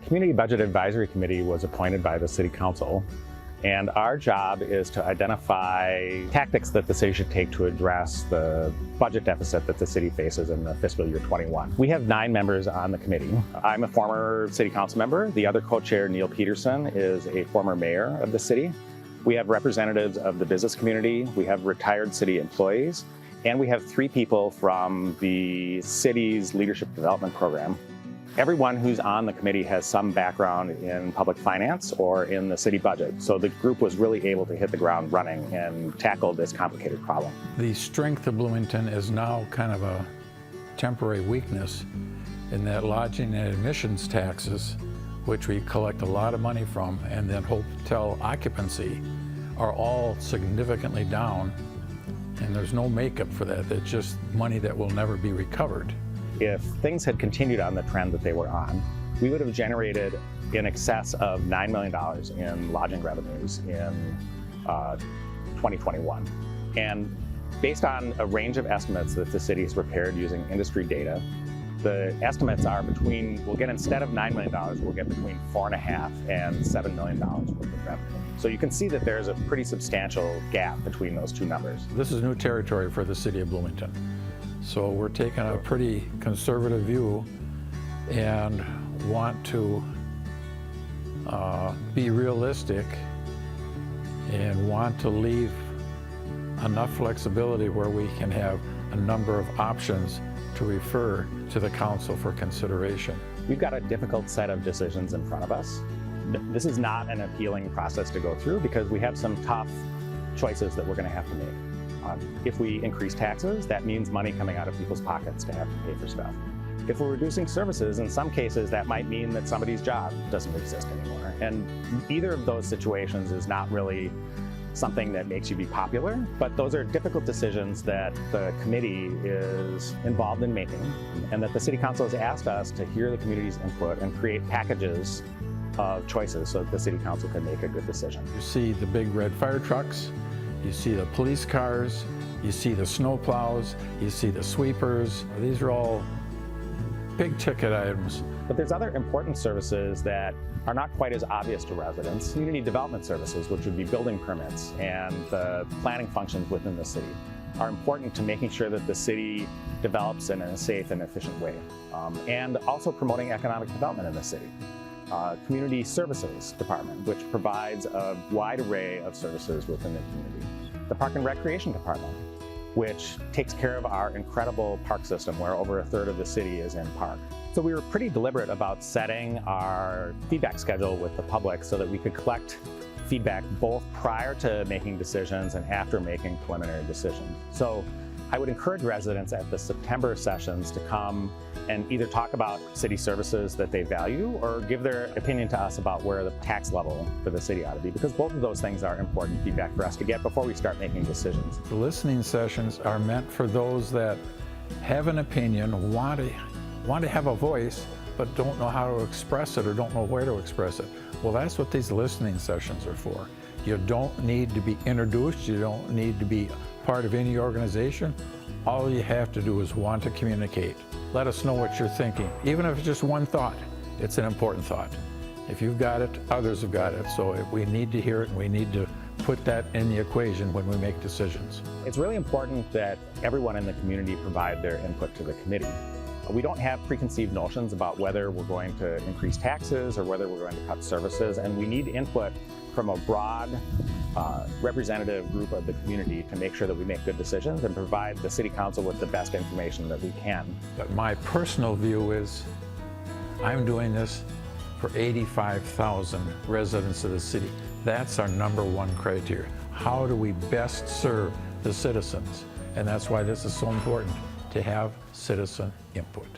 The Community Budget Advisory Committee was appointed by the City Council, and our job is to identify tactics that the city should take to address the budget deficit that the city faces in the fiscal year 21. We have 9 members on the committee. I'm a former City Council member. The other co-chair, Neil Peterson, is a former mayor of the city. We have representatives of the business community. We have retired city employees, and we have 3 people from the city's leadership development program. Everyone who's on the committee has some background in public finance or in the city budget, so the group was really able to hit the ground running and tackle this complicated problem. The strength of Bloomington is now kind of a temporary weakness in that lodging and admissions taxes, which we collect a lot of money from, and then hotel occupancy are all significantly down, and there's no makeup for that. It's just money that will never be recovered. If things had continued on the trend that they were on, we would have generated in excess of $9 million in lodging revenues in 2021. And based on a range of estimates that the city has prepared using industry data, the estimates are we'll get instead of $9 million, we'll get between $4.5 and $7 million worth of revenue. So you can see that there's a pretty substantial gap between those two numbers. This is new territory for the city of Bloomington. So we're taking a pretty conservative view and want to be realistic and want to leave enough flexibility where we can have a number of options to refer to the council for consideration. We've got a difficult set of decisions in front of us. This is not an appealing process to go through because we have some tough choices that we're going to have to make. If we increase taxes, that means money coming out of people's pockets to have to pay for stuff. If we're reducing services, in some cases that might mean that somebody's job doesn't exist anymore. And either of those situations is not really something that makes you be popular, but those are difficult decisions that the committee is involved in making, and that the City Council has asked us to hear the community's input and create packages of choices so that the City Council can make a good decision. You see the big red fire trucks, you see the police cars, you see the snow plows, you see the sweepers. These are all big ticket items. But there's other important services that are not quite as obvious to residents. Community development services, which would be building permits and the planning functions within the city, are important to making sure that the city develops in a safe and efficient way. And also promoting economic development in the city. Community Services Department, which provides a wide array of services within the community. The Park and Recreation Department, which takes care of our incredible park system where over 1/3 of the city is in park. So we were pretty deliberate about setting our feedback schedule with the public so that we could collect feedback both prior to making decisions and after making preliminary decisions. So I would encourage residents at the September sessions to come and either talk about city services that they value or give their opinion to us about where the tax level for the city ought to be, because both of those things are important feedback for us to get before we start making decisions. The listening sessions are meant for those that have an opinion, want to have a voice, but don't know how to express it or don't know where to express it. Well, that's what these listening sessions are for. You don't need to be introduced, you don't need to be part of any organization. All you have to do is want to communicate. Let us know what you're thinking. Even if it's just one thought, it's an important thought. If you've got it, others have got it. So we need to hear it and we need to put that in the equation when we make decisions. It's really important that everyone in the community provide their input to the committee. We don't have preconceived notions about whether we're going to increase taxes or whether we're going to cut services, and we need input from a broad representative group of the community to make sure that we make good decisions and provide the City Council with the best information that we can. But my personal view is I'm doing this for 85,000 residents of the city. That's our #1 criteria. How do we best serve the citizens? And that's why this is so important, to have citizen input.